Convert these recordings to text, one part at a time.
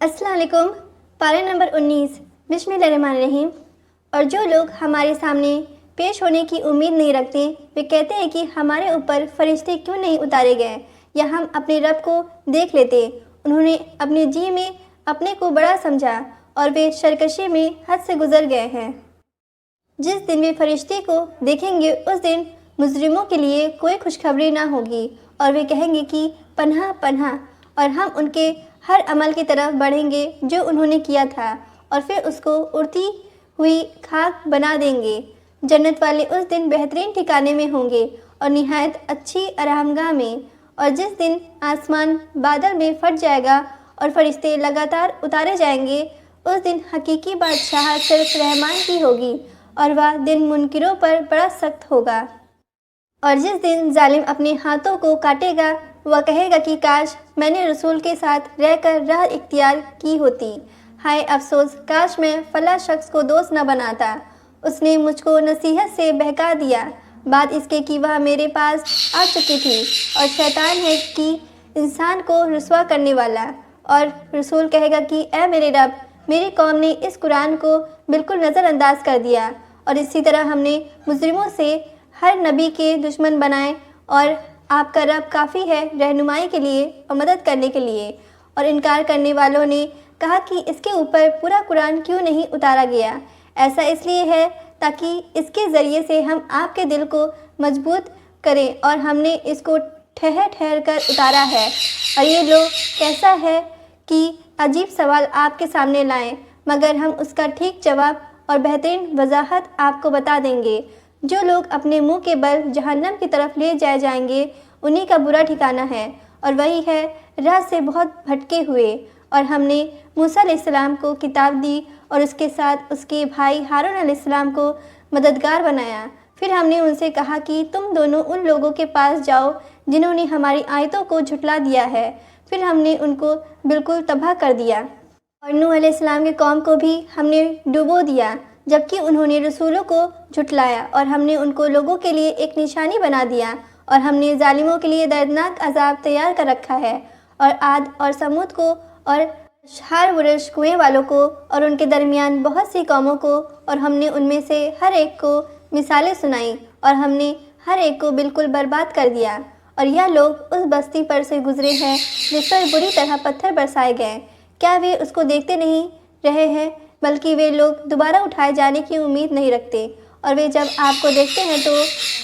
السلام علیکم۔ پارہ نمبر 19 بسم اللہ الرحمن الرحیم۔ اور جو لوگ ہمارے سامنے پیش ہونے کی امید نہیں رکھتے وہ کہتے ہیں کہ ہمارے اوپر فرشتے کیوں نہیں اتارے گئے یا ہم اپنے رب کو دیکھ لیتے۔ انہوں نے اپنے جی میں اپنے کو بڑا سمجھا اور وہ سرکشی میں حد سے گزر گئے ہیں۔ جس دن وہ فرشتے کو دیکھیں گے اس دن مجرموں کے لیے کوئی خوشخبری نہ ہوگی اور وہ کہیں گے کہ پناہ پناہ، اور ہم ان کے ہر عمل کی طرف بڑھیں گے جو انہوں نے کیا تھا اور پھر اس کو اڑتی ہوئی خاک بنا دیں گے۔ جنت والے اس دن بہترین ٹھکانے میں ہوں گے اور نہایت اچھی آرامگاہ میں۔ اور جس دن آسمان بادل میں پھٹ جائے گا اور فرشتے لگاتار اتارے جائیں گے، اس دن حقیقی بادشاہت صرف رحمان کی ہوگی اور وہ دن منکروں پر بڑا سخت ہوگا۔ اور جس دن ظالم اپنے ہاتھوں کو کاٹے گا وہ کہے گا کہ کاش میں نے رسول کے ساتھ رہ کر راہ اختیار کی ہوتی، ہائے افسوس کاش میں فلاں شخص کو دوست نہ بناتا، اس نے مجھ کو نصیحت سے بہکا دیا، بات اس کے کہ وہ میرے پاس آ چکی تھی۔ اور شیطان ہے کہ انسان کو رسوا کرنے والا۔ اور رسول کہے گا کہ اے میرے رب، میری قوم نے اس قرآن کو بالکل نظر انداز کر دیا اور اسی طرح ہم نے مجرموں سے ہر نبی کے دشمن بنائے، اور آپ کا رب کافی ہے رہنمائی کے لیے اور مدد کرنے کے لیے۔ اور انکار کرنے والوں نے کہا کہ اس کے اوپر پورا قرآن کیوں نہیں اتارا گیا؟ ایسا اس لیے ہے تاکہ اس کے ذریعے سے ہم آپ کے دل کو مضبوط کریں، اور ہم نے اس کو ٹھہر ٹھہر کر اتارا ہے۔ اور یہ لوگ کیسا ہے کہ عجیب سوال آپ کے سامنے لائیں، مگر ہم اس کا ٹھیک جواب اور بہترین وضاحت آپ کو بتا دیں گے۔ جو لوگ اپنے منہ کے بل جہنم کی طرف لے جائے جائیں گے انہی کا برا ٹھکانہ ہے، اور وہی ہے راہ سے بہت بھٹکے ہوئے۔ اور ہم نے موسیٰ علیہ السلام کو کتاب دی اور اس کے ساتھ اس کے بھائی ہارون علیہ السلام کو مددگار بنایا۔ پھر ہم نے ان سے کہا کہ تم دونوں ان لوگوں کے پاس جاؤ جنہوں نے ہماری آیتوں کو جھٹلا دیا ہے، پھر ہم نے ان کو بالکل تباہ کر دیا۔ اور نوح علیہ السلام کی قوم کو بھی ہم نے ڈبو دیا جبکہ انہوں نے رسولوں کو جھٹلایا، اور ہم نے ان کو لوگوں کے لیے ایک نشانی بنا دیا، اور ہم نے ظالموں کے لیے دردناک عذاب تیار کر رکھا ہے۔ اور عاد اور سمود کو اور شہر ورش کنویں والوں کو اور ان کے درمیان بہت سی قوموں کو، اور ہم نے ان میں سے ہر ایک کو مثالیں سنائیں اور ہم نے ہر ایک کو بالکل برباد کر دیا۔ اور یہ لوگ اس بستی پر سے گزرے ہیں جس پر بری طرح پتھر برسائے گئے، کیا وہ اس کو دیکھتے نہیں رہے ہیں؟ بلکہ وہ لوگ دوبارہ اٹھائے جانے کی امید نہیں رکھتے، اور وہ جب آپ کو دیکھتے ہیں تو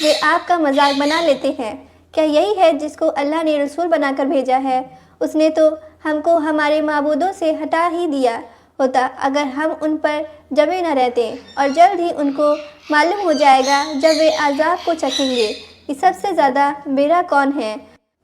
وہ آپ کا مذاق بنا لیتے ہیں۔ کیا یہی ہے جس کو اللہ نے رسول بنا کر بھیجا ہے؟ اس نے تو ہم کو ہمارے معبودوں سے ہٹا ہی دیا ہوتا اگر ہم ان پر جمے نہ رہتے، اور جلد ہی ان کو معلوم ہو جائے گا جب وہ عذاب کو چکھیں گے کہ سب سے زیادہ برا کون ہے۔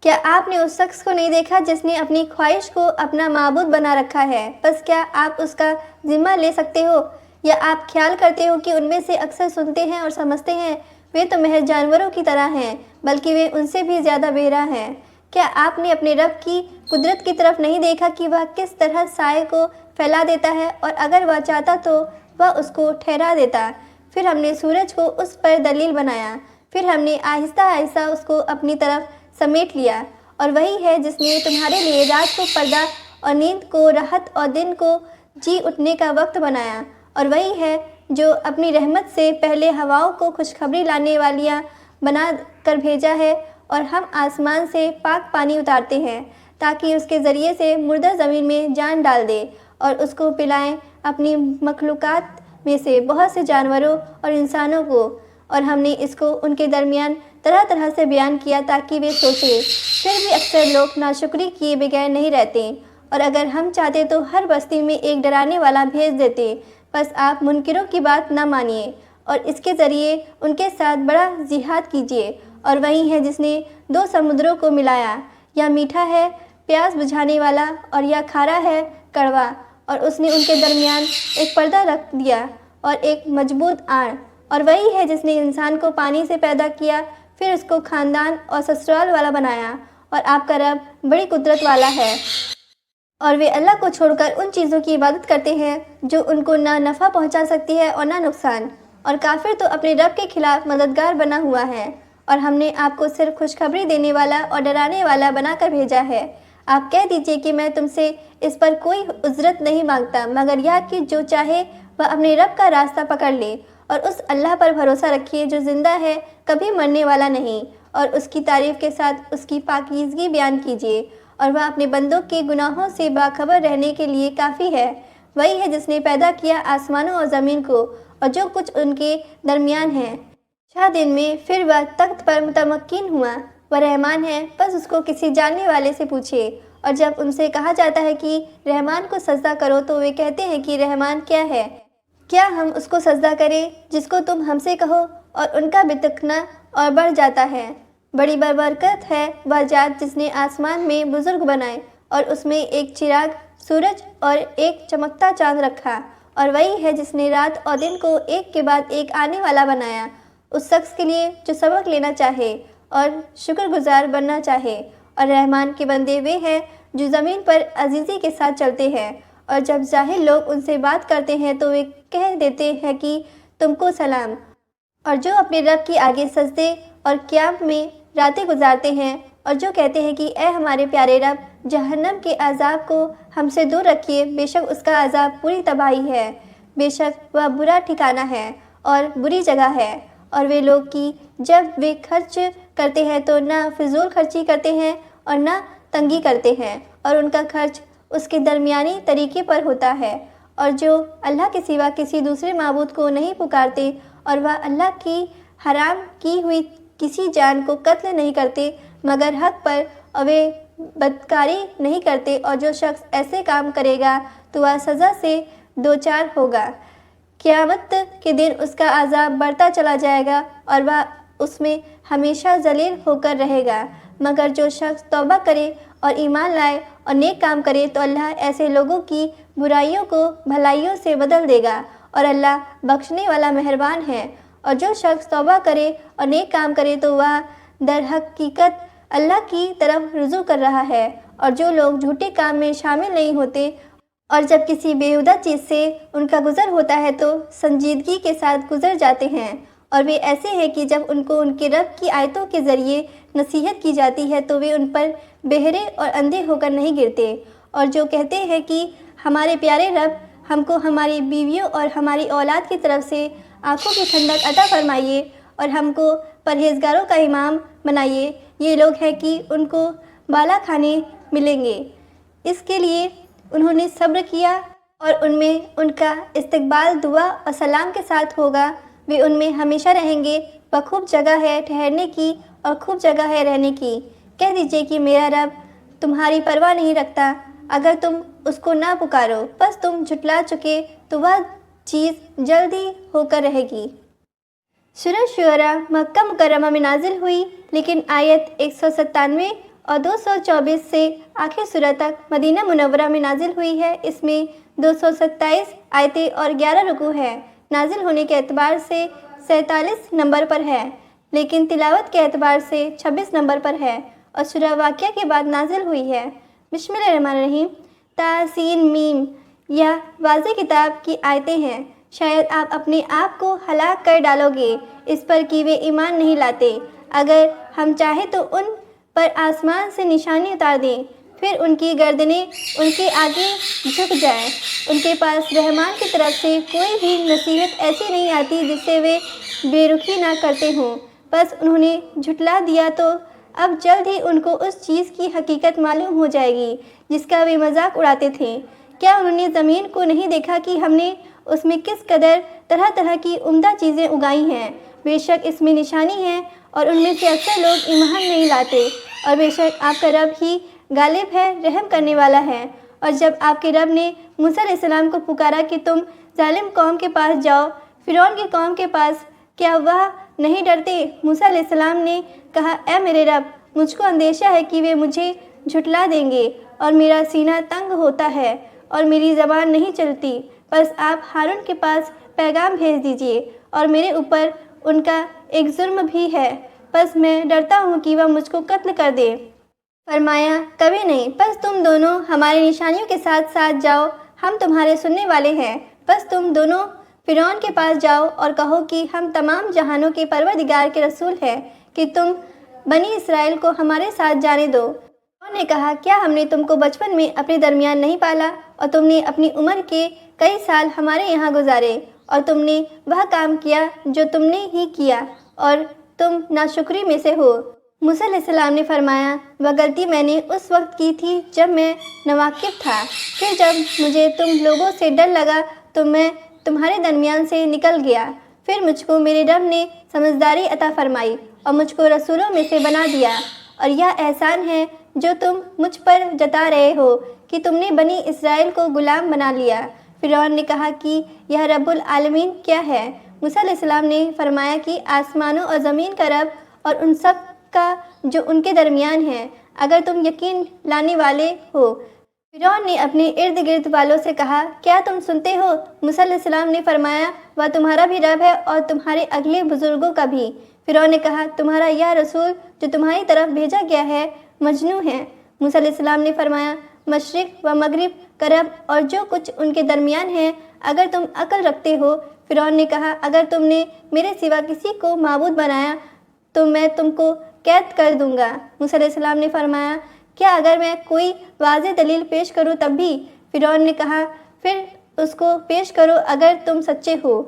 کیا آپ نے اس شخص کو نہیں دیکھا جس نے اپنی خواہش کو اپنا معبود بنا رکھا ہے؟ بس کیا آپ اس کا ذمہ لے سکتے ہو؟ یا آپ خیال کرتے ہو کہ ان میں سے اکثر سنتے ہیں اور سمجھتے ہیں؟ وہ تو محض جانوروں کی طرح ہیں، بلکہ وہ ان سے بھی زیادہ بہرا ہیں۔ کیا آپ نے اپنے رب کی قدرت کی طرف نہیں دیکھا کہ وہ کس طرح سائے کو پھیلا دیتا ہے، اور اگر وہ چاہتا تو وہ اس کو ٹھہرا دیتا؟ پھر ہم نے سورج کو اس پر دلیل بنایا، پھر ہم نے آہستہ آہستہ اس کو اپنی طرف سمیٹ لیا۔ اور وہی ہے جس نے تمہارے لیے رات کو پردہ اور نیند کو راحت اور دن کو جی اٹھنے کا وقت بنایا، اور وہی ہے جو اپنی رحمت سے پہلے ہواؤں کو خوشخبری لانے والیاں بنا کر بھیجا ہے، اور ہم آسمان سے پاک پانی اتارتے ہیں تاکہ اس کے ذریعے سے مردہ زمین میں جان ڈال دے اور اس کو پلائیں اپنی مخلوقات میں سے بہت سے جانوروں اور انسانوں کو۔ اور ہم نے اس کو ان کے درمیان طرح طرح سے بیان کیا تاکہ وہ سوچیں، پھر بھی اکثر لوگ ناشکری کیے بغیر نہیں رہتے۔ اور اگر ہم چاہتے تو ہر بستی میں ایک ڈرانے والا بھیج دیتے، بس آپ منکروں کی بات نہ مانیے اور اس کے ذریعے ان کے ساتھ بڑا جہاد کیجیے۔ اور وہی ہے جس نے دو سمندروں کو ملایا، یا میٹھا ہے پیاس بجھانے والا اور یا کھارا ہے کڑوا، اور اس نے ان کے درمیان ایک پردہ رکھ دیا اور ایک مضبوط آڑ۔ اور وہی ہے جس نے انسان کو پانی سے پیدا کیا، پھر اس کو خاندان اور سسرال والا بنایا، اور آپ کا رب بڑی قدرت والا ہے۔ اور وہ اللہ کو چھوڑ کر ان چیزوں کی عبادت کرتے ہیں جو ان کو نہ نفع پہنچا سکتی ہے اور نہ نقصان، اور کافر تو اپنے رب کے خلاف مددگار بنا ہوا ہے۔ اور ہم نے آپ کو صرف خوشخبری دینے والا اور ڈرانے والا بنا کر بھیجا ہے۔ آپ کہہ دیجئے کہ میں تم سے اس پر کوئی اجرت نہیں مانگتا مگر یہ کہ جو چاہے وہ اپنے رب کا راستہ پکڑ لے، اور اس اللہ پر بھروسہ رکھیے جو زندہ ہے، کبھی مرنے والا نہیں، اور اس کی تعریف کے ساتھ اس کی پاکیزگی بیان کیجیے، اور وہ اپنے بندوں کے گناہوں سے باخبر رہنے کے لیے کافی ہے۔ وہی ہے جس نے پیدا کیا آسمانوں اور زمین کو اور جو کچھ ان کے درمیان ہے۔ 6 دن میں پھر وہ تخت پر متمکن ہوا۔ وہ رحمان ہے، بس اس کو کسی جاننے والے سے پوچھے۔ اور جب ان سے کہا جاتا ہے کہ رحمان کو سجدہ کرو تو وہ کہتے ہیں کہ رحمان کیا ہے؟ کیا ہم اس کو سجدہ کریں جس کو تم ہم سے کہو؟ اور ان کا بتکنا اور بڑھ جاتا ہے۔ بڑی برکت ہے وہ ذات جس نے آسمان میں بزرگ بنائے اور اس میں ایک چراغ سورج اور ایک چمکتا چاند رکھا، اور وہی ہے جس نے رات اور دن کو ایک کے بعد ایک آنے والا بنایا، اس شخص کے لیے جو سبق لینا چاہے اور شکر گزار بننا چاہے۔ اور رحمان کے بندے وہ ہیں جو زمین پر عزیزی کے ساتھ چلتے ہیں، اور جب جاہل لوگ ان سے بات کرتے ہیں تو وہ کہہ دیتے ہیں کہ تم کو سلام۔ اور جو اپنے رب کے آگے سجدے اور قیام میں راتیں گزارتے ہیں اور جو کہتے ہیں کہ اے ہمارے پیارے رب، جہنم کے عذاب کو ہم سے دور رکھیے، بے شک اس کا عذاب پوری تباہی ہے، بے شک وہ برا ٹھکانہ ہے اور بری جگہ ہے۔ اور وہ لوگ کہ جب وہ خرچ کرتے ہیں تو نہ فضول خرچی کرتے ہیں اور نہ تنگی کرتے ہیں، اور ان کا خرچ اس کے درمیانی طریقے پر ہوتا ہے، اور جو اللہ کے سوا کسی دوسرے معبود کو نہیں پکارتے اور وہ اللہ کی حرام کی ہوئی کسی جان کو قتل نہیں کرتے مگر حق پر، اور وہ بدکاری نہیں کرتے، اور جو شخص ایسے کام کرے گا تو وہ سزا سے دوچار ہوگا۔ قیامت کے دن اس کا عذاب بڑھتا چلا جائے گا اور وہ اس میں ہمیشہ ذلیل ہو کر رہے گا، مگر جو شخص توبہ کرے اور ایمان لائے اور نیک کام کرے تو اللہ ایسے لوگوں کی برائیوں کو بھلائیوں سے بدل دے گا، اور اللہ بخشنے والا مہربان ہے۔ اور جو شخص توبہ کرے اور نیک کام کرے تو وہ در حقیقت اللہ کی طرف رجوع کر رہا ہے، اور جو لوگ جھوٹے کام میں شامل نہیں ہوتے اور جب کسی بیہودہ چیز سے ان کا گزر ہوتا ہے تو سنجیدگی کے ساتھ گزر جاتے ہیں، اور وہ ایسے ہیں کہ جب ان کو ان کے رب کی آیتوں کے ذریعے نصیحت کی جاتی ہے تو وہ ان پر بہرے اور اندھے ہو کر نہیں گرتے، اور جو کہتے ہیں کہ ہمارے پیارے رب، ہم کو ہماری بیویوں اور ہماری اولاد کی طرف سے آنکھوں کی ٹھنڈک عطا فرمائیے اور ہم کو پرہیزگاروں کا امام بنائیے، یہ لوگ ہیں کہ ان کو بالا کھانے ملیں گے۔ اس کے لیے انہوں نے صبر کیا اور ان میں ان کا استقبال دعا اور سلام کے ساتھ ہوگا، وہ ان میں ہمیشہ رہیں گے، وہ خوب جگہ ہے ٹھہرنے کی اور خوب جگہ ہے رہنے کی۔ کہہ دیجئے کہ میرا رب تمہاری پرواہ نہیں رکھتا، اگر تم اس کو نہ پکارو بس تم جھٹلا چکے تو وہ چیز جلدی ہو کر رہے گی۔ سورہ شعراء مکہ مکرمہ میں نازل ہوئی، لیکن آیت 197 اور 224 سے آخر سورہ تک مدینہ منورہ میں نازل ہوئی ہے۔ اس میں 227 آیتیں اور 11 رکوع ہے۔ نازل ہونے کے اعتبار سے 47 نمبر پر ہے، لیکن تلاوت کے اعتبار سے 26 نمبر پر ہے، اور سورہ واقعہ کے بعد نازل ہوئی ہے۔ بسم اللہ الرحمن الرحیم۔ تاسین میم، یہ واضح کتاب کی آیتیں ہیں، شاید آپ اپنے آپ کو ہلاک کر ڈالو گے اس پر کہ وہ ایمان نہیں لاتے۔ اگر ہم چاہیں تو ان پر آسمان سے نشانی اتار دیں، پھر ان کی گردنیں ان کے آگے جھک جائیں۔ ان کے پاس رحمان کی طرف سے کوئی بھی نصیحت ایسی نہیں آتی جس سے وہ بے رخی نہ کرتے ہوں، بس انہوں نے جھٹلا دیا تو اب جلد ہی ان کو اس چیز کی حقیقت معلوم ہو جائے گی جس کا وہ مذاق اڑاتے تھے۔ کیا انہوں نے زمین کو نہیں دیکھا کہ ہم نے اس میں کس قدر طرح طرح کی عمدہ چیزیں اگائی ہیں؟ بے شک اس میں نشانی ہے، اور ان میں سے اکثر لوگ ایمان نہیں لاتے، اور بے شک آپ کا رب ہی غالب ہے، رحم کرنے والا ہے۔ اور جب آپ کے رب نے موسیٰ علیہ السلام کو پکارا کہ تم ظالم قوم کے پاس جاؤ، فرعون کی قوم کے پاس، کیا وہ نہیں ڈرتے؟ موسیٰ علیہ السلام نے کہا اے میرے رب، مجھ کو اندیشہ ہے کہ وہ مجھے جھٹلا دیں گے، اور میرا سینہ تنگ ہوتا ہے اور میری زبان نہیں چلتی، بس آپ ہارون کے پاس پیغام بھیج دیجئے، اور میرے اوپر ان کا ایک جرم بھی ہے، بس میں ڈرتا ہوں کہ وہ مجھ کو قتل کر دے۔ فرمایا کبھی نہیں، بس تم دونوں ہماری نشانیوں کے ساتھ ساتھ جاؤ، ہم تمہارے سننے والے ہیں۔ بس تم دونوں فرعون کے پاس جاؤ اور کہو کہ ہم تمام جہانوں کے پروردگار کے رسول ہیں، کہ تم بنی اسرائیل کو ہمارے ساتھ جانے دو۔ نے کہا کیا ہم نے تم کو بچپن میں اپنے درمیان نہیں پالا اور تم نے اپنی عمر کے کئی سال ہمارے یہاں گزارے اور تم نے وہ کام کیا جو تم نے ہی کیا اور تم ناشکری میں سے ہو۔ موسیٰ علیہ السلام نے فرمایا وہ غلطی میں نے اس وقت کی تھی جب میں ناواقف تھا، پھر جب مجھے تم لوگوں سے ڈر لگا تو میں تمہارے درمیان سے نکل گیا، پھر مجھ کو میرے رب نے سمجھداری عطا فرمائی اور مجھ کو رسولوں میں سے بنا دیا، اور یہ احسان ہے جو تم مجھ پر جتا رہے ہو کہ تم نے بنی اسرائیل کو غلام بنا لیا۔ فرعون نے کہا کہ یہ رب العالمین کیا ہے؟ موسیٰ علیہ السلام نے فرمایا کہ آسمانوں اور زمین کا رب اور ان سب کا جو ان کے درمیان ہے، اگر تم یقین لانے والے ہو۔ فرعون نے اپنے ارد گرد والوں سے کہا کیا تم سنتے ہو؟ موسیٰ علیہ السلام نے فرمایا وہ تمہارا بھی رب ہے اور تمہارے اگلے بزرگوں کا بھی۔ فرعون نے کہا تمہارا یہ رسول جو تمہاری طرف بھیجا گیا ہے مجنون ہے۔ موسیٰ علیہ السلام نے فرمایا مشرق و مغرب کا رب اور جو کچھ ان کے درمیان ہے، اگر تم عقل رکھتے ہو۔ فرعون نے کہا اگر تم نے میرے سوا کسی کو معبود بنایا تو میں تم کو قید کر دوں گا۔ موسیٰ علیہ السلام نے فرمایا کیا اگر میں کوئی واضح دلیل پیش کروں تب بھی؟ فرعون نے کہا پھر اس کو پیش کرو اگر تم سچے ہو۔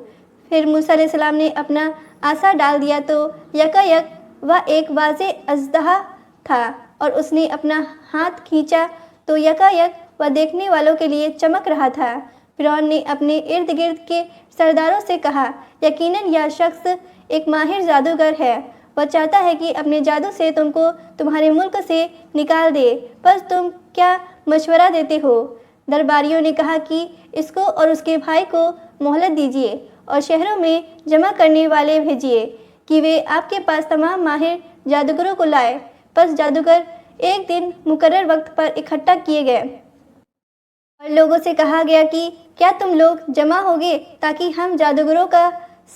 پھر موسیٰ علیہ السلام نے اپنا عصا ڈال دیا تو یکایک وہ ایک واضح اژدہا تھا، اور اس نے اپنا ہاتھ کھینچا تو یکایک وہ دیکھنے والوں کے لیے چمک رہا تھا۔ فرعون نے اپنے ارد گرد کے سرداروں سے کہا یقیناً یہ شخص ایک ماہر جادوگر ہے، وہ چاہتا ہے کہ اپنے جادو سے تم کو تمہارے ملک سے نکال دے، بس تم کیا مشورہ دیتے ہو؟ درباریوں نے کہا کہ اس کو اور اس کے بھائی کو مہلت دیجیے اور شہروں میں جمع کرنے والے بھیجیے کہ وہ آپ کے پاس تمام ماہر جادوگروں کو لائے۔ پس جادوگر ایک دن مقرر وقت پر اکٹھا کیے گئے اور لوگوں سے کہا گیا کہ کیا تم لوگ جمع ہوگے تاکہ ہم جادوگروں کا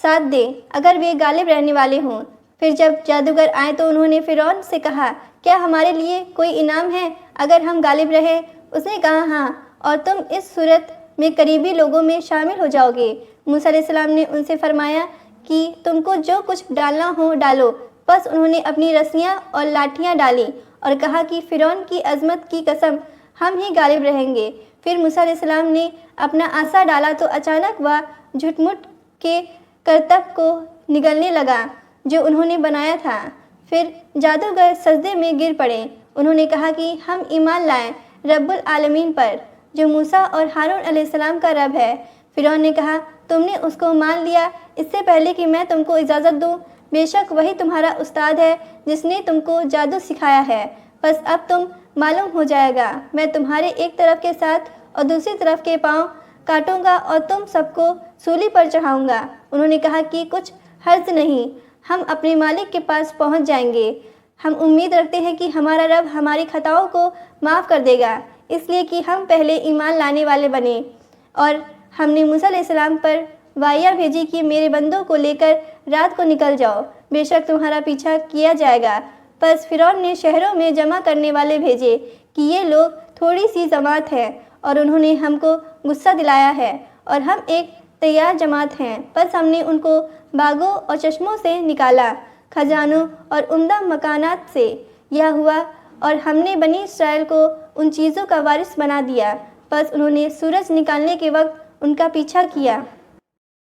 ساتھ دیں اگر وہ غالب رہنے والے ہوں۔ پھر جب جادوگر آئے تو انہوں نے فرعون سے کہا کیا ہمارے لیے کوئی انعام ہے اگر ہم غالب رہے؟ اس نے کہا ہاں، اور تم اس صورت میں قریبی لوگوں میں شامل ہو جاؤ گے۔ موسیٰ علیہ السلام نے ان سے فرمایا کہ تم کو جو کچھ ڈالنا ہو ڈالو۔ پس انہوں نے اپنی رسیاں اور لاٹھیاں ڈالیں اور کہا کہ فرعون کی عظمت کی قسم ہم ہی غالب رہیں گے۔ پھر موسیٰ علیہ السلام نے اپنا عصا ڈالا تو اچانک وہ جھٹمٹ کے کرتب کو نگلنے لگا جو انہوں نے بنایا تھا۔ پھر جادوگر سجدے میں گر پڑے۔ انہوں نے کہا کہ ہم ایمان لائیں رب العالمین پر جو موسیٰ اور ہارون علیہ السلام کا رب ہے۔ فرعون نے کہا تم نے اس کو مان لیا اس سے پہلے کہ میں تم کو اجازت دوں؟ بے شک وہی تمہارا استاد ہے جس نے تم کو جادو سکھایا ہے۔ بس اب تم معلوم ہو جائے گا، میں تمہارے ایک طرف کے ساتھ اور دوسری طرف کے پاؤں کاٹوں گا اور تم سب کو سولی پر چڑھاؤں گا۔ انہوں نے کہا کہ کچھ حرج نہیں، ہم اپنے مالک کے پاس پہنچ جائیں گے۔ ہم امید رکھتے ہیں کہ ہمارا رب ہماری خطاؤں کو معاف کر دے گا، اس لیے کہ ہم پہلے ایمان لانے والے بنے۔ اور ہم نے موسیٰ علیہ السلام پر وحی بھیجی کہ میرے بندوں کو لے کر رات کو نکل جاؤ، بے شک تمہارا پیچھا کیا جائے گا۔ پس فرعون نے شہروں میں جمع کرنے والے بھیجے کہ یہ لوگ تھوڑی سی جماعت ہے اور انہوں نے ہم کو غصہ دلایا ہے اور ہم ایک تیار جماعت ہیں۔ پس ہم نے ان کو باغوں اور چشموں سے نکالا، خزانوں اور عمدہ مکانات سے۔ یہ ہوا اور ہم نے بنی اسرائیل کو ان چیزوں کا وارث بنا دیا۔ پس انہوں نے سورج نکالنے کے وقت ان کا پیچھا کیا۔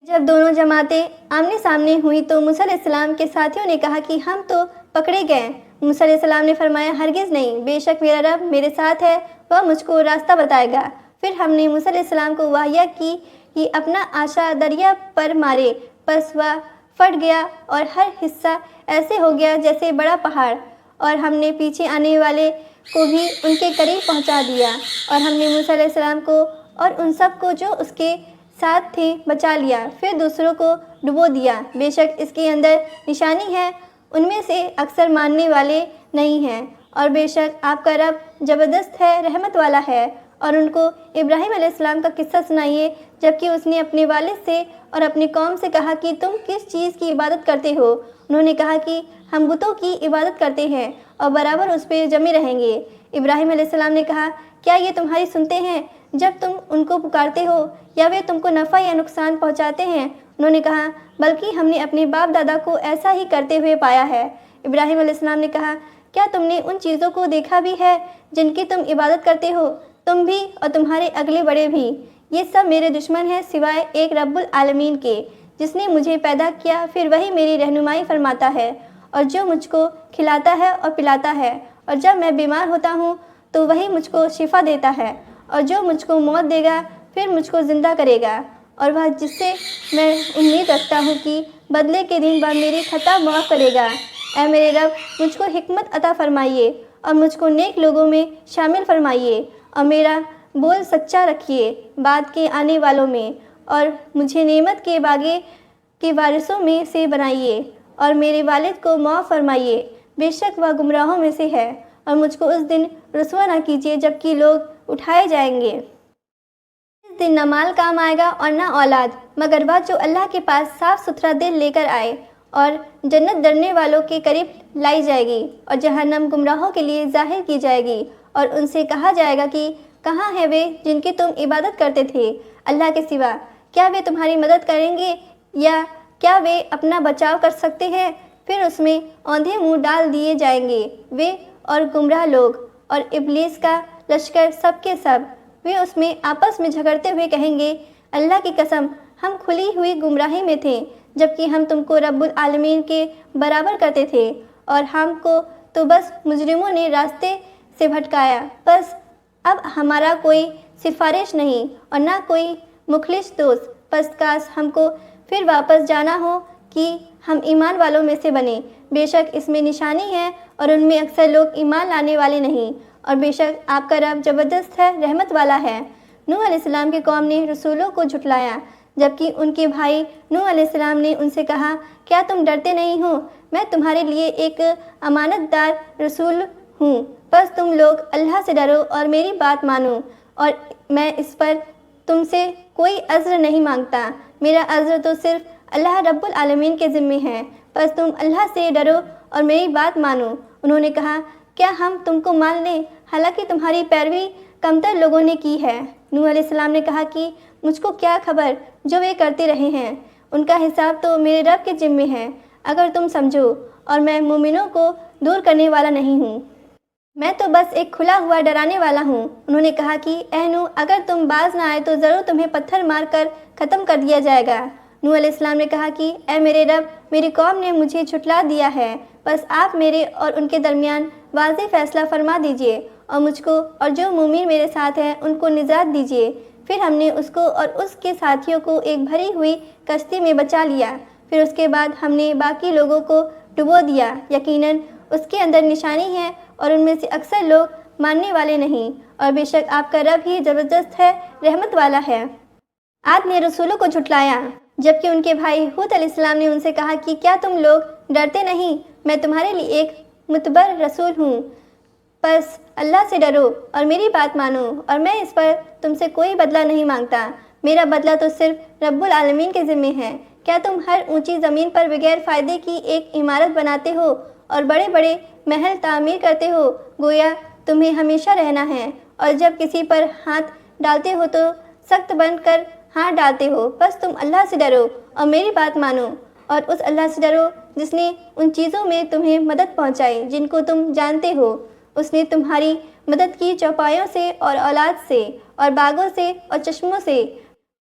جب دونوں جماعتیں آمنے سامنے ہوئیں تو موسیٰ علیہ السلام کے ساتھیوں نے کہا کہ ہم تو پکڑے گئے۔ موسیٰ علیہ السلام نے فرمایا ہرگز نہیں، بے شک میرا رب میرے ساتھ ہے، وہ مجھ کو راستہ بتائے گا۔ پھر ہم نے موسیٰ علیہ السلام کو وحی کی کہ اپنا عصا دریا پر مارے، پس وہ پھٹ گیا اور ہر حصہ ایسے ہو گیا جیسے بڑا پہاڑ، اور ہم نے پیچھے آنے والے کو بھی ان کے قریب پہنچا دیا، اور ہم نے موسیٰ علیہ السلام کو اور ان سب کو جو اس کے ساتھ تھے بچا لیا، پھر دوسروں کو ڈبو دیا۔ بے شک اس کے اندر نشانی ہے، ان میں سے اکثر ماننے والے نہیں ہیں، اور بے شک آپ کا رب زبردست ہے، رحمت والا ہے۔ اور ان کو ابراہیم علیہ السلام کا قصہ سنائیے جبکہ اس نے اپنے والد سے اور اپنی قوم سے کہا کہ تم کس چیز کی عبادت کرتے ہو؟ انہوں نے کہا کہ ہم بتوں کی عبادت کرتے ہیں اور برابر اس پہ جمے رہیں گے۔ ابراہیم علیہ السلام نے کہا کیا یہ تمہاری سنتے ہیں جب تم ان کو پکارتے ہو، یا وہ تم کو نفع یا نقصان پہنچاتے ہیں؟ انہوں نے کہا بلکہ ہم نے اپنے باپ دادا کو ایسا ہی کرتے ہوئے پایا ہے۔ ابراہیم علیہ السلام نے کہا کیا تم نے ان چیزوں کو دیکھا بھی ہے جن کی تم عبادت کرتے ہو، تم بھی اور تمہارے اگلے بڑے بھی؟ یہ سب میرے دشمن ہیں سوائے ایک رب العالمین کے، جس نے مجھے پیدا کیا، پھر وہی میری رہنمائی فرماتا ہے، اور جو مجھ کو کھلاتا ہے اور پلاتا ہے، اور جب میں بیمار ہوتا ہوں تو وہی مجھ کو شفا دیتا ہے، اور جو مجھ کو موت دے گا پھر مجھ کو زندہ کرے گا، اور وہ جس سے میں امید رکھتا ہوں کہ بدلے کے دن وہ میری خطا معاف کرے گا۔ اے میرے رب، مجھ کو حکمت عطا فرمائیے اور مجھ کو نیک لوگوں میں شامل فرمائیے، اور میرا بول سچا رکھیے بعد کے آنے والوں میں، اور مجھے نعمت کے باغے کے وارثوں میں سے بنائیے، اور میرے والد کو معاف فرمائیے، بے شک وہ گمراہوں میں سے ہے، اور مجھ کو اس دن رسوا نہ کیجیے جبکہ لوگ اٹھائے جائیں گے۔ اس دن نہ مال کام آئے گا اور نہ اولاد، مگر وہ جو اللہ کے پاس صاف ستھرا دل لے کر آئے، اور جنت ڈرنے والوں کے قریب لائی جائے گی، اور جہنم گمراہوں کے لیے ظاہر کی جائے گی، اور ان سے کہا جائے گا کہ کہاں ہیں وہ جن کی تم عبادت کرتے تھے اللہ کے سوا؟ کیا وہ تمہاری مدد کریں گے یا کیا وہ اپنا بچاؤ کر سکتے ہیں؟ پھر اس میں اوندھے منہ ڈال دیے جائیں گے وہ اور گمراہ لوگ اور ابلیس کا لشکر سب کے سب۔ وہ اس میں آپس میں جھگڑتے ہوئے کہیں گے، اللہ کی قسم ہم کھلی ہوئی گمراہی میں تھے، جبکہ ہم تم کو رب العالمین کے برابر کرتے تھے، اور ہم کو تو بس مجرموں نے راستے سے بھٹکایا، بس اب ہمارا کوئی سفارش نہیں اور نہ کوئی مخلص دوست، پس کاش ہم کو پھر واپس جانا ہو کہ ہم ایمان والوں میں سے بنیں۔ بے شک اس میں نشانی ہے اور ان میں اکثر لوگ ایمان لانے والے نہیں، اور بے شک آپ کا رب زبردست ہے، رحمت والا ہے۔ نوح علیہ السلام کی قوم نے رسولوں کو جھٹلایا، جبکہ ان کے بھائی نوح علیہ السلام نے ان سے کہا، کیا تم ڈرتے نہیں ہو؟ میں تمہارے لیے ایک امانت دار رسول ہوں، بس تم لوگ اللہ سے ڈرو اور میری بات مانو، اور میں اس پر تم سے کوئی عذر نہیں مانگتا، میرا عذر تو صرف اللہ رب العالمین کے ذمے ہے، بس تم اللہ سے ڈرو اور میری بات مانو۔ انہوں نے کہا، کیا ہم تم کو مان لیں حالانکہ تمہاری پیروی کمتر لوگوں نے کی ہے؟ نوح علیہ السلام نے کہا کہ مجھ کو کیا خبر جو وہ کرتے رہے ہیں، ان کا حساب تو میرے رب کے ذمے ہے، اگر تم سمجھو، اور میں مومنوں کو دور کرنے والا نہیں ہوں، میں تو بس ایک کھلا ہوا ڈرانے والا ہوں۔ انہوں نے کہا کہ اے نوح، اگر تم باز نہ آئے تو ضرور تمہیں پتھر مار کر ختم کر دیا جائے گا۔ نوح علیہ السلام نے کہا کہ اے میرے رب، میری قوم نے مجھے جھٹلا دیا ہے، بس آپ میرے اور ان کے درمیان واضح فیصلہ فرما دیجئے، اور مجھ کو اور جو مومن میرے ساتھ ہیں ان کو نجات دیجئے۔ پھر ہم نے اس کو اور اس کے ساتھیوں کو ایک بھری ہوئی کشتی میں بچا لیا، پھر اس کے بعد ہم نے باقی لوگوں کو ڈبو دیا، یقیناً اس کے اندر نشانی ہے اور ان میں سے اکثر لوگ ماننے والے نہیں، اور بے شک آپ کا رب ہی زبردست ہے، رحمت والا ہے۔ عاد نے رسولوں کو جھٹلایا، جبکہ ان کے بھائی ہود علیہ السلام نے ان سے کہا کہ کیا تم لوگ ڈرتے نہیں؟ میں تمہارے لیے ایک معتبر رسول ہوں، پس اللہ سے ڈرو اور میری بات مانو، اور میں اس پر تم سے کوئی بدلہ نہیں مانگتا، میرا بدلہ تو صرف رب العالمین کے ذمے ہے۔ کیا تم ہر اونچی زمین پر بغیر فائدے کی ایک عمارت بناتے ہو اور بڑے بڑے محل تعمیر کرتے ہو، گویا تمہیں ہمیشہ رہنا ہے، اور جب کسی پر ہاتھ ڈالتے ہو تو سخت بن کر ہاتھ ڈالتے ہو، بس تم اللہ سے ڈرو اور میری بات مانو، اور اس اللہ سے ڈرو جس نے ان چیزوں میں تمہیں مدد پہنچائی جن کو تم جانتے ہو۔ اس نے تمہاری مدد کی چوپایوں سے اور اولاد سے اور باغوں سے اور چشموں سے۔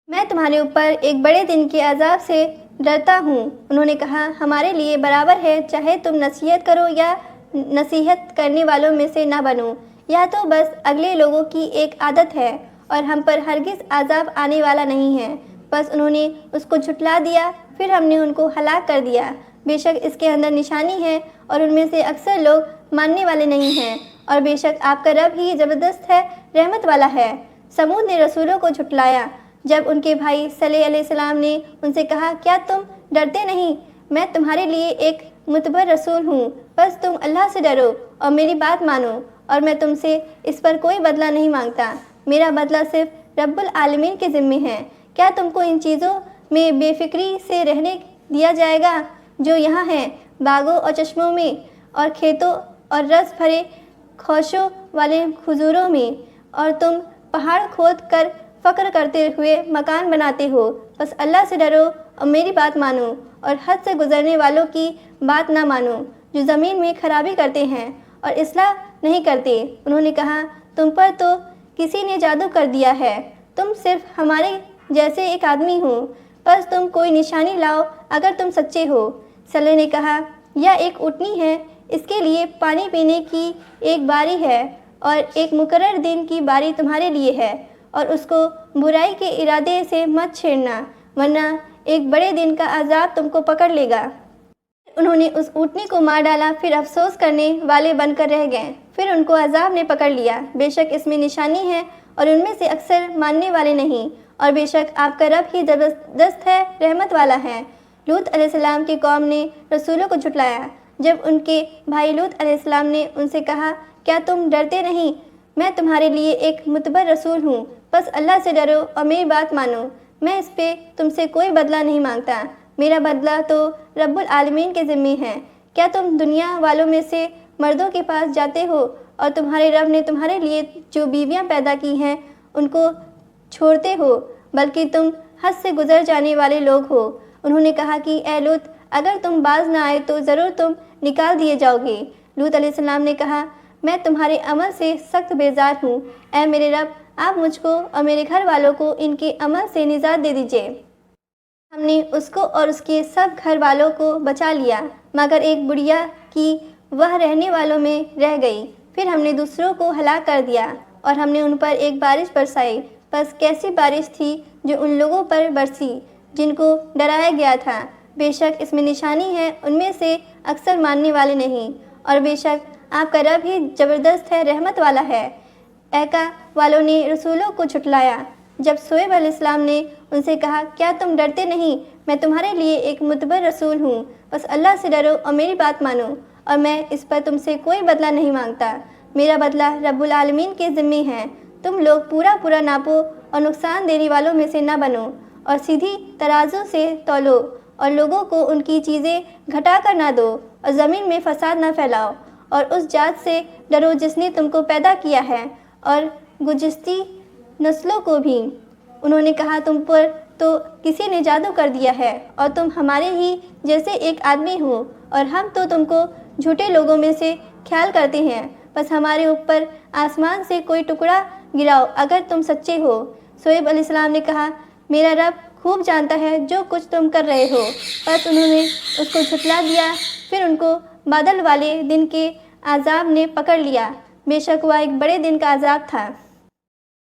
میں تمہارے اوپر ایک بڑے دن کے عذاب سے ڈرتا ہوں۔ انہوں نے کہا، ہمارے لیے برابر ہے، چاہے تم نصیحت کرو یا نصیحت کرنے والوں میں سے نہ بنو، یہ تو بس اگلے لوگوں کی ایک عادت ہے، اور ہم پر ہرگز عذاب آنے والا نہیں ہے۔ بس انہوں نے اس کو جھٹلا دیا، پھر ہم نے ان کو ہلاک کر دیا۔ بے شک اس کے اندر نشانی ہے اور ان میں سے اکثر لوگ ماننے والے نہیں ہیں، اور بے شک آپ کا رب ہی زبردست ہے، رحمت والا ہے۔ سمود نے رسولوں کو جھٹلایا، جب ان کے بھائی صالح علیہ السلام نے ان سے کہا، کیا تم ڈرتے نہیں؟ میں تمہارے لیے ایک معتبر رسول ہوں، بس تم اللہ سے ڈرو اور میری بات مانو، اور میں تم سے اس پر کوئی بدلہ نہیں مانگتا، میرا بدلہ صرف رب العالمین کے ذمے ہے۔ کیا تم کو ان چیزوں میں بے فکری سے رہنے دیا جائے گا جو یہاں ہیں، باغوں اور چشموں میں اور کھیتوں اور رس بھرے خوشوں والے کھجوروں میں، اور تم پہاڑ کھود کر فخر کرتے ہوئے مکان بناتے ہو؟ بس اللہ سے ڈرو اور میری بات مانو، اور حد سے گزرنے والوں کی بات نہ مانو جو زمین میں خرابی کرتے ہیں اور اصلاح نہیں کرتے۔ انہوں نے کہا، تم پر تو کسی نے جادو کر دیا ہے، تم صرف ہمارے جیسے ایک آدمی ہو، بس تم کوئی نشانی لاؤ اگر تم سچے ہو۔ صالح نے کہا، یہ ایک اونٹنی ہے، اس کے لیے پانی پینے کی ایک باری ہے اور ایک مقرر دن کی باری تمہارے لیے ہے، اور اس کو برائی کے ارادے سے مت چھیڑنا، ورنہ ایک بڑے دن کا عذاب تم کو پکڑ لے گا۔ انہوں نے اس اونٹنی کو مار ڈالا، پھر افسوس کرنے والے بن کر رہ گئے، پھر ان کو عذاب نے پکڑ لیا۔ بے شک اس میں نشانی ہے اور ان میں سے اکثر ماننے والے نہیں، اور بے شک آپ کا رب ہی زبردست ہے، رحمت والا ہے۔ لوط علیہ السلام کی قوم نے رسولوں کو جھٹلایا۔ جب ان کے بھائی لوط علیہ السلام نے ان سے کہا، کیا تم ڈرتے نہیں؟ میں تمہارے لیے ایک معتبر رسول ہوں، بس اللہ سے ڈرو اور میری بات مانو۔ میں اس پہ تم سے کوئی بدلہ نہیں مانگتا، میرا بدلہ تو رب العالمین کے ذمہ ہے۔ کیا تم دنیا والوں میں سے مردوں کے پاس جاتے ہو اور تمہارے رب نے تمہارے لیے جو بیویاں پیدا کی ہیں ان کو چھوڑتے ہو، بلکہ تم حد سے گزر جانے والے لوگ ہو۔ انہوں نے کہا کہ اے لوط، اگر تم باز نہ آئے تو ضرور تم نکال دیے جاؤ گے۔ لوط علیہ السلام نے کہا، میں تمہارے عمل سے سخت بیزار ہوں، اے میرے رب، آپ مجھ کو اور میرے گھر والوں کو ان کے عمل سے نجات دے دیجیے۔ ہم نے اس کو اور اس کے سب گھر والوں کو بچا لیا، مگر ایک بڑھیا کی وہ رہنے والوں میں رہ گئی۔ پھر ہم نے دوسروں کو ہلاک کر دیا اور ہم نے ان پر ایک بارش برسائی، بس کیسی بارش تھی جو ان لوگوں پر برسی جن کو ڈرایا گیا تھا۔ بے شک اس میں نشانی ہے، ان میں سے اکثر ماننے والے نہیں، اور بے شک آپ کا رب ہی زبردست ہے، رحمت والا ہے۔ ایکا والوں نے رسولوں کو جھٹلایا۔ جب شعیب علیہ السلام نے ان سے کہا، کیا تم ڈرتے نہیں؟ میں تمہارے لیے ایک معتبر رسول ہوں، بس اللہ سے ڈرو اور میری بات مانو، اور میں اس پر تم سے کوئی بدلہ نہیں مانگتا، میرا بدلہ رب العالمین کے ذمہ ہے۔ تم لوگ پورا ناپو اور نقصان دینے والوں میں سے نہ بنو، اور سیدھی ترازو سے تولو، اور لوگوں کو ان کی چیزیں گھٹا کر نہ دو، اور زمین میں فساد نہ پھیلاؤ، اور اس ذات سے ڈرو جس نے تم کو پیدا کیا ہے اور گزشتہ نسلوں کو بھی۔ انہوں نے کہا، تم پر تو کسی نے جادو کر دیا ہے اور تم ہمارے ہی جیسے ایک آدمی ہو، اور ہم تو تم کو جھوٹے لوگوں میں سے خیال کرتے ہیں، بس ہمارے اوپر آسمان سے کوئی ٹکڑا گراؤ اگر تم سچے ہو۔ شعیب علیہ السلام نے کہا، میرا رب خوب جانتا ہے جو کچھ تم کر رہے ہو۔ بس انہوں نے اس کو جھٹلا دیا، پھر ان کو بادل والے دن کے عذاب نے پکڑ لیا، بے شک وہ ایک بڑے دن کا عذاب تھا۔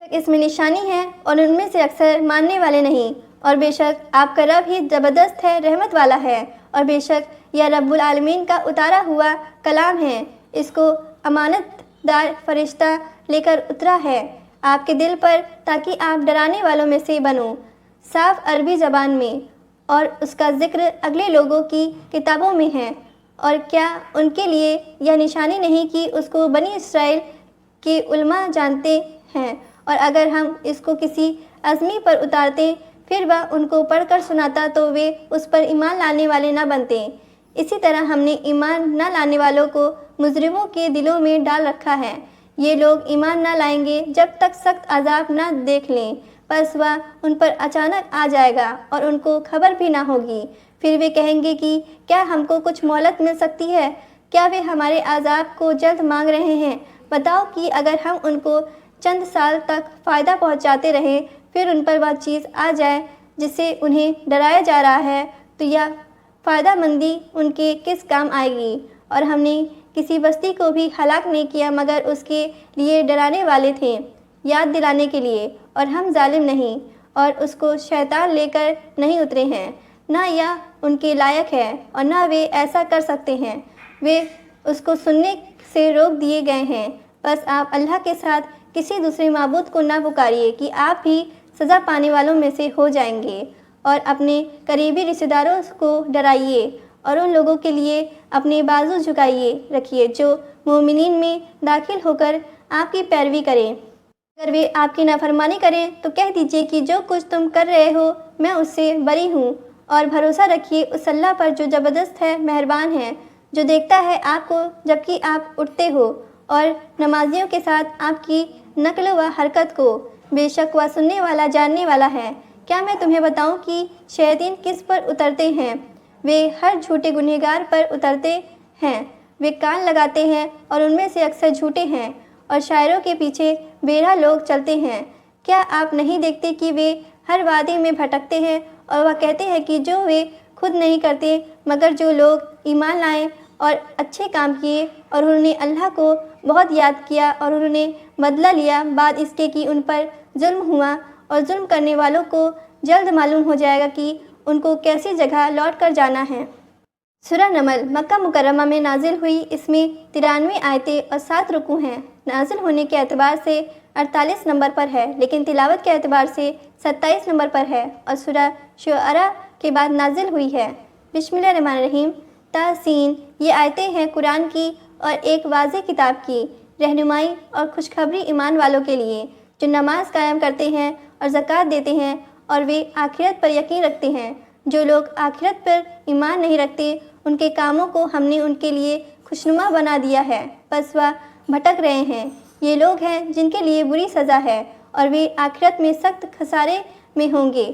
اس میں نشانی ہے اور ان میں سے اکثر ماننے والے نہیں، اور بے شک آپ کا رب ہی زبردست ہے، رحمت والا ہے۔ اور بے شک یہ رب العالمین کا اتارا ہوا کلام ہے، اس کو امانت دار فرشتہ لے کر اترا ہے آپ کے دل پر، تاکہ آپ ڈرانے والوں میں سے بنو، صاف عربی زبان میں، اور اس کا ذکر اگلے لوگوں کی کتابوں میں ہے۔ اور کیا ان کے لیے یہ نشانی نہیں کہ اس کو بنی اسرائیل کے علماء جانتے ہیں، اور اگر ہم اس کو کسی آدمی پر اتارتے پھر وہ ان کو پڑھ کر سناتا تو وہ اس پر ایمان لانے والے نہ بنتے۔ اسی طرح ہم نے ایمان نہ لانے والوں کو مجرموں کے دلوں میں ڈال رکھا ہے، یہ لوگ ایمان نہ لائیں گے جب تک سخت عذاب نہ دیکھ لیں، پس وہ ان پر اچانک آ جائے گا اور ان کو خبر بھی نہ ہوگی۔ پھر وہ کہیں گے کہ کیا ہم کو کچھ مہلت مل سکتی ہے؟ کیا وہ ہمارے عذاب کو جلد مانگ رہے ہیں؟ بتاؤ کہ اگر ہم ان کو چند سال تک فائدہ پہنچاتے رہیں، پھر ان پر وہ چیز آ جائے جس سے انہیں ڈرایا جا رہا ہے، تو یہ فائدہ مندی ان کے کس کام آئے گی؟ اور ہم نے کسی بستی کو بھی ہلاک نہیں کیا مگر اس کے لیے ڈرانے والے تھے، یاد دلانے کے لیے، اور ہم ظالم نہیں، اور اس کو شیطان لے کر نہیں اترے ہیں، نہ یہ ان کے لائق ہے اور نہ وہ ایسا کر سکتے ہیں، وہ اس کو سننے سے روک دیے گئے ہیں۔ بس آپ اللہ کے ساتھ کسی دوسرے معبود کو نہ پکاریے کہ آپ بھی سزا پانے والوں میں سے ہو جائیں گے، اور اپنے قریبی رشتہ داروں کو ڈرائیے اور ان لوگوں کے لیے اپنے بازو جھکائیے رکھیے جو مومنین میں داخل ہو کر آپ کی پیروی کریں۔ اگر وہ آپ کی نافرمانی کریں تو کہہ دیجیے کہ جو کچھ تم کر رہے ہو میں اس سے بری ہوں، اور بھروسہ رکھیے اس اللہ پر جو زبردست ہے، مہربان ہے، جو دیکھتا ہے آپ کو جبکہ آپ اٹھتے ہو، اور نمازیوں کے ساتھ آپ کی نقل و حرکت کو، بے شک وہ سننے والا جاننے والا ہے۔ کیا میں تمہیں بتاؤں کہ شیاطین کس پر اترتے ہیں؟ وہ ہر جھوٹے گنہگار پر اترتے ہیں۔ وہ کان لگاتے ہیں اور ان میں سے اکثر جھوٹے ہیں، اور شاعروں کے پیچھے بہرا لوگ چلتے ہیں۔ کیا آپ نہیں دیکھتے کہ وہ ہر وادی میں بھٹکتے ہیں، اور وہ کہتے ہیں کہ جو وہ خود نہیں کرتے، مگر جو لوگ ایمان لائے اور اچھے کام کیے اور انہوں نے اللہ کو بہت یاد کیا اور انہوں نے بدلہ لیا بعد اس کے کہ ان پر ظلم ہوا، اور ظلم کرنے والوں کو جلد معلوم ہو جائے گا کہ ان کو کیسی جگہ لوٹ کر جانا ہے۔ سورہ نمل مکہ مکرمہ میں نازل ہوئی۔ اس میں 93 آیتیں اور 7 رکوع ہیں۔ نازل ہونے کے اعتبار سے 48 نمبر پر ہے، لیکن تلاوت کے اعتبار سے 27 نمبر پر ہے اور سورہ شعراء کے بعد نازل ہوئی ہے۔ بسم اللہ الرحمن الرحیم۔ تاسین، یہ آیتیں ہیں قرآن کی اور ایک واضح کتاب کی رہنمائی اور خوشخبری ایمان والوں کے لیے، جو نماز قائم کرتے ہیں اور زکوٰۃ دیتے ہیں اور وہ آخرت پر یقین رکھتے ہیں۔ جو لوگ آخرت پر ایمان نہیں رکھتے، ان کے کاموں کو ہم نے ان کے لیے خوشنما بنا دیا ہے، بس وہ بھٹک رہے ہیں۔ یہ لوگ ہیں جن کے لیے بری سزا ہے اور وہ آخرت میں سخت خسارے میں ہوں گے۔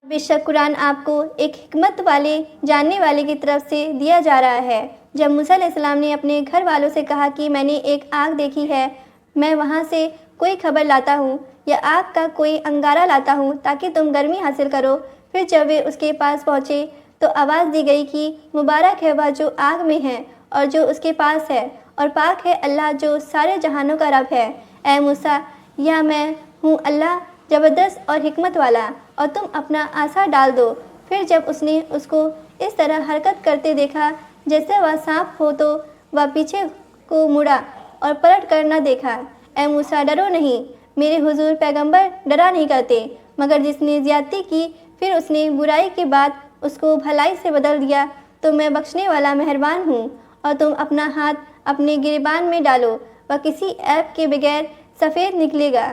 بے شک قرآن آپ کو ایک حکمت والے جاننے والے کی طرف سے دیا جا رہا ہے۔ جب موسیٰ علیہ السلام نے اپنے گھر والوں سے کہا کہ میں نے ایک آگ دیکھی ہے، میں وہاں سے کوئی خبر لاتا ہوں یا آگ کا کوئی انگارہ لاتا ہوں تاکہ تم گرمی حاصل کرو، پھر جب وہ اس کے پاس پہنچے تو آواز دی گئی کہ مبارک ہے وہ جو آگ میں ہے اور جو اس کے پاس ہے، اور پاک ہے اللہ جو سارے جہانوں کا رب ہے۔ اے موسیٰ، یا میں ہوں اللہ زبردست اور حکمت والا، اور تم اپنا عصا ڈال دو۔ پھر جب اس نے اس کو اس طرح حرکت کرتے دیکھا جیسے وہ سانپ ہو تو وہ پیچھے کو مڑا اور پلٹ کر نہ دیکھا۔ اے موسیٰ، ڈرو نہیں، میرے حضور پیغمبر ڈرا نہیں کرتے، مگر جس نے زیادتی کی پھر اس نے برائی کے بعد اس کو بھلائی سے بدل دیا تو میں بخشنے والا مہربان ہوں۔ اور تم اپنا ہاتھ اپنے گریبان میں ڈالو، وہ کسی عیب کے بغیر سفید نکلے گا۔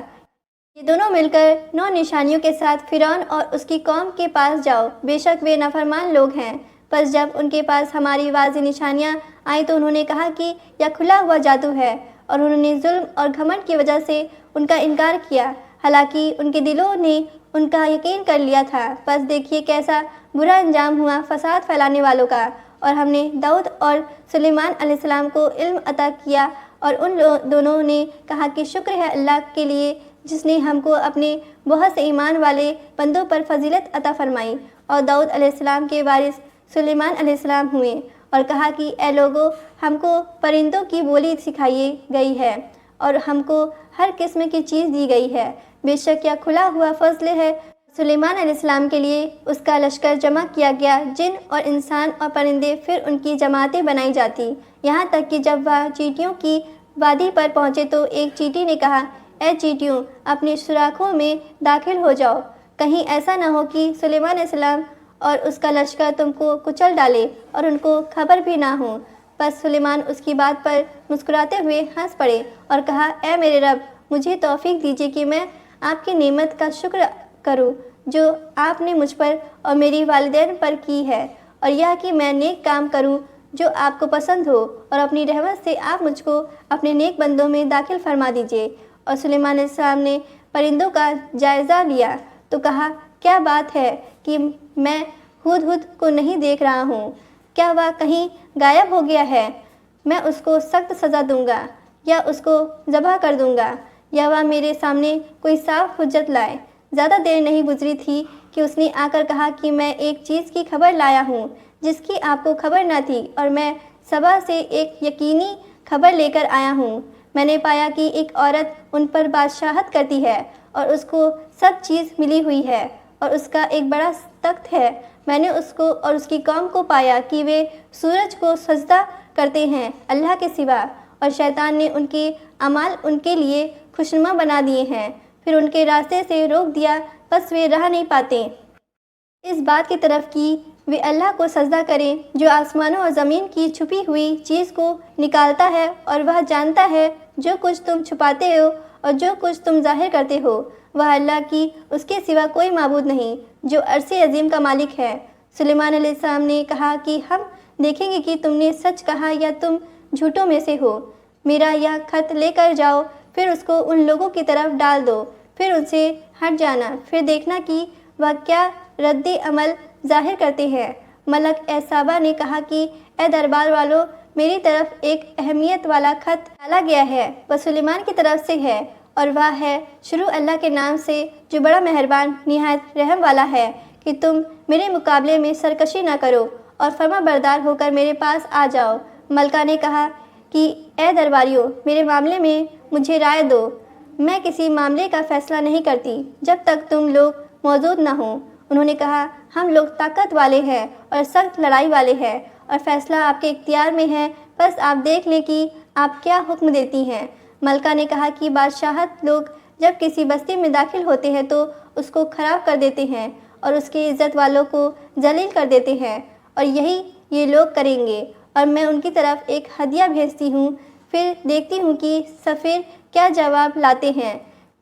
یہ دونوں مل کر 9 نشانیوں کے ساتھ فرعون اور اس کی قوم کے پاس جاؤ، بے شک وہ نافرمان لوگ ہیں۔ پس جب ان کے پاس ہماری واضح نشانیاں آئیں تو انہوں نے کہا کہ یہ کھلا ہوا جادو ہے، اور انہوں نے ظلم اور گھمنڈ کی وجہ سے ان کا انکار کیا، حالانکہ ان کے دلوں نے ان کا یقین کر لیا تھا۔ پس دیکھیے کیسا برا انجام ہوا فساد پھیلانے والوں کا۔ اور ہم نے داؤد اور سلیمان علیہ السلام کو علم عطا کیا، اور ان دونوں نے کہا کہ شکر ہے اللہ کے لیے جس نے ہم کو اپنے بہت سے ایمان والے بندوں پر فضیلت عطا فرمائی۔ اور داؤد علیہ السلام کے وارث سلیمان علیہ السلام ہوئے، اور کہا کہ اے لوگو، ہم کو پرندوں کی بولی سکھائی گئی ہے اور ہم کو ہر قسم کی چیز دی گئی ہے، بے شک یہ کھلا ہوا فضل ہے۔ سلیمان علیہ السلام کے لیے اس کا لشکر جمع کیا گیا، جن اور انسان اور پرندے، پھر ان کی جماعتیں بنائی جاتی، یہاں تک کہ جب وہ چیٹیوں کی وادی پر پہنچے تو ایک چیٹی نے کہا، اے چیٹیوں، اپنے سوراخوں میں داخل ہو جاؤ، کہیں ایسا نہ ہو کہ سلیمان علیہ السلام اور اس کا لشکر تم کو کچل ڈالے اور ان کو خبر بھی نہ ہو۔ بس سلیمان اس کی بات پر مسکراتے ہوئے ہنس پڑے اور کہا، اے میرے رب، مجھے توفیق دیجیے کہ میں آپ کی نعمت کا شکر کروں جو آپ نے مجھ پر اور میری والدین پر کی ہے، اور یہ کہ میں نیک کام کروں جو آپ کو پسند ہو، اور اپنی رحمت سے آپ مجھ کو اپنے نیک بندوں میں داخل فرما دیجیے۔ اور سلیمان علیہ السلام نے پرندوں کا جائزہ لیا تو کہا، کیا بات ہے کہ میں ہدہد کو نہیں دیکھ رہا ہوں، کیا وہ کہیں غائب ہو گیا ہے؟ میں اس کو سخت سزا دوں گا یا اس کو ذبح کر دوں گا، یا وہ میرے سامنے کوئی صاف حجت لائے۔ زیادہ دیر نہیں گزری تھی کہ اس نے آ کر کہا کہ میں ایک چیز کی خبر لایا ہوں جس کی آپ کو خبر نہ تھی، اور میں سبا سے ایک یقینی خبر لے کر آیا ہوں۔ میں نے پایا کہ ایک عورت ان پر بادشاہت کرتی ہے اور اس کو سب چیز ملی ہوئی ہے اور اس کا ایک بڑا تخت ہے۔ میں نے اس کو اور اس کی قوم کو پایا کہ وہ سورج کو سجدہ کرتے ہیں اللہ کے سوا، اور شیطان نے ان کے اعمال ان کے لیے خوشنما بنا دیے ہیں، پھر ان کے راستے سے روک دیا، بس وہ راہ نہیں پاتے اس بات کی طرف کہ وہ اللہ کو سجدہ کریں جو آسمانوں اور زمین کی چھپی ہوئی چیز کو نکالتا ہے، اور وہ جانتا ہے جو کچھ تم چھپاتے ہو اور جو کچھ تم ظاہر کرتے ہو۔ وہ اللہ کی اس کے سوا کوئی معبود نہیں جو عرش عظیم کا مالک ہے۔ سلیمان علیہ السلام نے کہا کہ ہم دیکھیں گے کہ تم نے سچ کہا یا تم جھوٹوں میں سے ہو۔ میرا یہ خط لے کر جاؤ، پھر اس کو ان لوگوں کی طرف ڈال دو، پھر ان سے ہٹ جانا، پھر دیکھنا کہ وہ کیا رد عمل ظاہر کرتے ہیں۔ ملک اے سابا نے کہا کہ اے دربار والوں، میری طرف ایک اہمیت والا خط ڈالا گیا ہے، وہ سلیمان کی طرف سے ہے، اور وہ ہے شروع اللہ کے نام سے جو بڑا مہربان نہایت رحم والا ہے، کہ تم میرے مقابلے میں سرکشی نہ کرو اور فرما بردار ہو کر میرے پاس آ جاؤ۔ ملکہ نے کہا کہ اے درباریوں، میرے معاملے میں مجھے رائے دو، میں کسی معاملے کا فیصلہ نہیں کرتی جب تک تم لوگ موجود نہ ہوں۔ انہوں نے کہا ہم لوگ طاقت والے ہیں اور سخت لڑائی والے ہیں، اور فیصلہ آپ کے اختیار میں ہے، بس آپ دیکھ لیں کہ آپ کیا حکم دیتی ہیں۔ ملکہ نے کہا کہ بادشاہت لوگ جب کسی بستی میں داخل ہوتے ہیں تو اس کو خراب کر دیتے ہیں اور اس کی عزت والوں کو ذلیل کر دیتے ہیں، اور یہی یہ لوگ کریں گے، اور میں ان کی طرف ایک ہدیہ بھیجتی ہوں، پھر دیکھتی ہوں کہ سفیر کیا جواب لاتے ہیں۔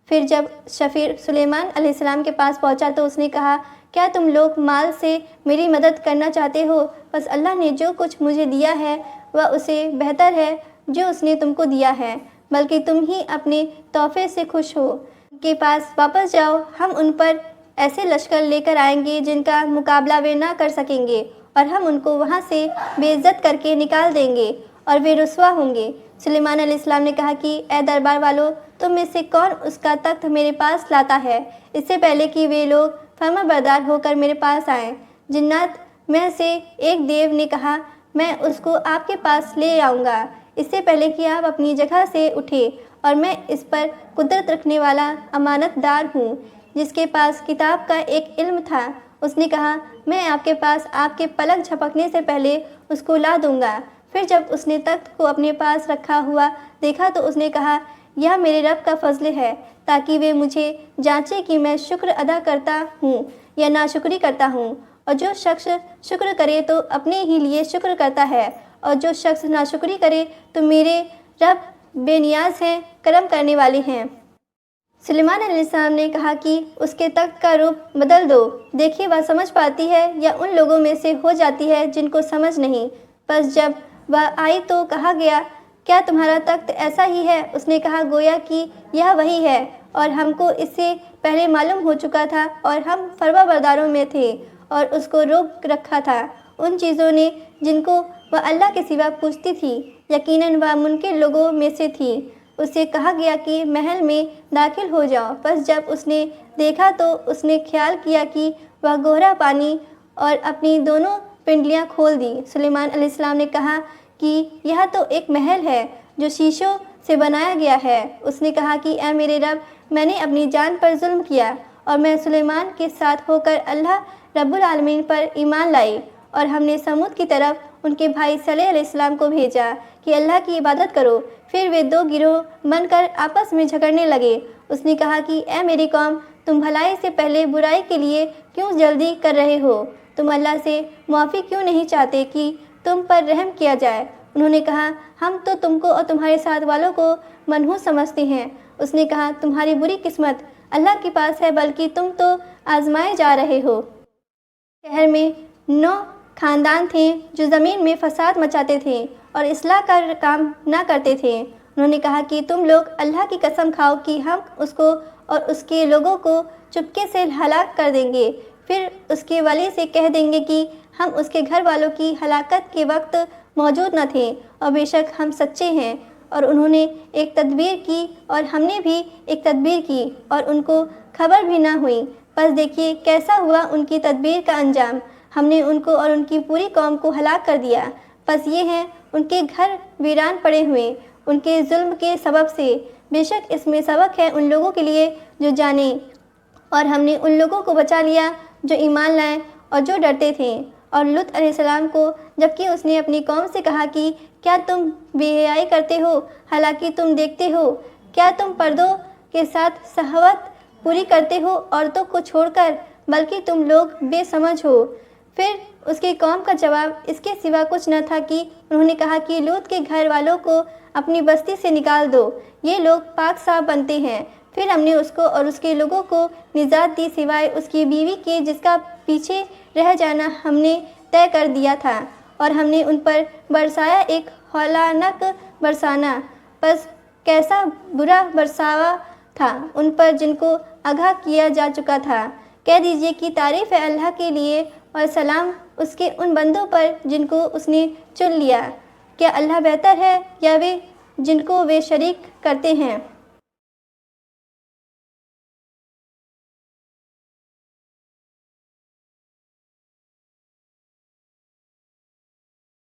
پھر جب سفیر سلیمان علیہ السلام کے پاس پہنچا تو اس نے کہا کیا تم لوگ مال سے میری مدد کرنا چاہتے ہو؟ بس اللہ نے جو کچھ مجھے دیا ہے وہ اسے بہتر ہے جو اس نے تم کو دیا ہے، بلکہ تم ہی اپنے تحفے سے خوش ہو۔ ان کے پاس واپس جاؤ، ہم ان پر ایسے لشکر لے کر آئیں گے جن کا مقابلہ وہ نہ کر سکیں گے، اور ہم ان کو وہاں سے بے عزت کر کے نکال دیں گے اور وہ رسوا ہوں گے۔ سلیمان علیہ السلام نے کہا کہ اے دربار والو، تم میں سے کون اس کا تخت میرے پاس لاتا ہے اس سے پہلے کہ وہ لوگ فرما بردار ہو کر میرے پاس آئیں؟ جنات میں سے ایک دیو نے کہا میں اس کو آپ کے پاس لے آؤں گا اس سے پہلے کہ آپ اپنی جگہ سے اٹھیں، اور میں اس پر قدرت رکھنے والا امانت دار ہوں جس کے پاس کتاب کا ایک علم تھا۔ اس نے کہا میں آپ کے پاس آپ کے پلک جھپکنے سے پہلے اس کو لا دوں گا۔ پھر جب اس نے تخت کو اپنے پاس رکھا ہوا دیکھا تو اس نے کہا یہ میرے رب کا فضل ہے تاکہ وہ مجھے جانچے کہ میں شکر ادا کرتا ہوں یا ناشکری کرتا ہوں، اور جو شخص شکر کرے تو اپنے ہی لیے شکر کرتا ہے، اور جو شخص ناشکری کرے تو میرے رب بے نیاز ہیں، کرم کرنے والے ہیں۔ سلیمان علیہ السلام نے کہا کہ اس کے تخت کا روپ بدل دو، دیکھیے وہ سمجھ پاتی ہے یا ان لوگوں میں سے ہو جاتی ہے جن کو سمجھ نہیں۔ بس جب وہ آئی تو کہا گیا کیا تمہارا تخت ایسا ہی ہے؟ اس نے کہا گویا کہ یہ وہی ہے، اور ہم کو اس سے پہلے معلوم ہو چکا تھا، اور ہم فرما برداروں میں تھے اور اس کو روک رکھا تھا ان چیزوں نے جن کو وہ اللہ کے سوا پوچھتی تھی، یقیناً وہ منکر لوگوں میں سے تھی۔ اس سے کہا گیا کہ محل میں داخل ہو جاؤ، بس جب اس نے دیکھا تو اس نے خیال کیا کہ وہ گہرا پانی، اور اپنی دونوں پنڈلیاں کھول دی۔ سلیمان علیہ السلام نے کہا کہ یہ تو ایک محل ہے جو شیشوں سے بنایا گیا ہے۔ اس نے کہا کہ اے میرے رب، میں نے اپنی جان پر ظلم کیا، اور میں سلیمان کے ساتھ ہو کر اللہ رب العالمین پر ایمان لائی، اور ہم نے سمود کی طرف ان کے بھائی صالح علیہ السلام کو بھیجا کہ اللہ کی عبادت کرو۔ پھر وہ دو گروہ بن کر آپس میں جھگڑنے لگے۔ اس نے کہا کہ اے میری قوم، تم بھلائی سے پہلے برائی کے لیے کیوں جلدی کر رہے ہو؟ تم اللہ سے معافی کیوں نہیں چاہتے کہ تم پر رحم کیا جائے؟ انہوں نے کہا ہم تو تم کو اور تمہارے ساتھ والوں کو منحوس سمجھتے ہیں۔ اس نے کہا تمہاری بری قسمت اللہ کے پاس ہے، بلکہ تم تو آزمائے جا رہے ہو۔ شہر میں 9 خاندان تھے جو زمین میں فساد مچاتے تھے اور اصلاح کا کام نہ کرتے تھے۔ انہوں نے کہا کہ تم لوگ اللہ کی قسم کھاؤ کہ ہم اس کو اور اس کے لوگوں کو چپکے سے ہلاک کر دیں گے، پھر اس کے ولی سے کہہ دیں گے کہ ہم اس کے گھر والوں کی ہلاکت کے وقت موجود نہ تھے، اور بے شک ہم سچے ہیں۔ اور انہوں نے ایک تدبیر کی اور ہم نے بھی ایک تدبیر کی، اور ان کو خبر بھی نہ ہوئی۔ بس دیکھیے کیسا ہوا ان کی تدبیر کا انجام، ہم نے ان کو اور ان کی پوری قوم کو ہلاک کر دیا۔ بس یہ ہیں ان کے گھر ویران پڑے ہوئے ان کے ظلم کے سبب سے۔ بے شک اس میں سبق ہے ان لوگوں کے لیے جو جانیں، اور ہم نے ان لوگوں کو بچا لیا جو ایمان لائیں اور جو ڈرتے تھے۔ اور لوط علیہ السلام کو جبکہ اس نے اپنی قوم سے کہا کہ کیا تم بے حیائی کرتے ہو؟ حالانکہ تم دیکھتے ہو، کیا تم پردوں کے ساتھ شہوت پوری کرتے ہو عورتوں کو چھوڑ کر؟ بلکہ تم لوگ بے سمجھ ہو۔ پھر اس کی قوم کا جواب اس کے سوا کچھ نہ تھا کہ انہوں نے کہا کہ لوط کے گھر والوں کو اپنی بستی سے نکال دو، یہ لوگ پاک صاف بنتے ہیں۔ پھر ہم نے اس کو اور اس کے لوگوں کو نجات دی سوائے اس کی بیوی کے جس کا پیچھے رہ جانا ہم نے طے کر دیا تھا، اور ہم نے ان پر برسایا ایک ہولناک برسانا۔ بس کیسا برا برساوا تھا ان پر جن کو آگاہ کیا جا چکا تھا۔ کہہ دیجیے کہ تعریف ہے اللہ کے لیے، اور سلام اس کے ان بندوں پر جن کو اس نے چن لیا۔ کیا اللہ بہتر ہے یا وہ جن کو وہ شریک کرتے ہیں؟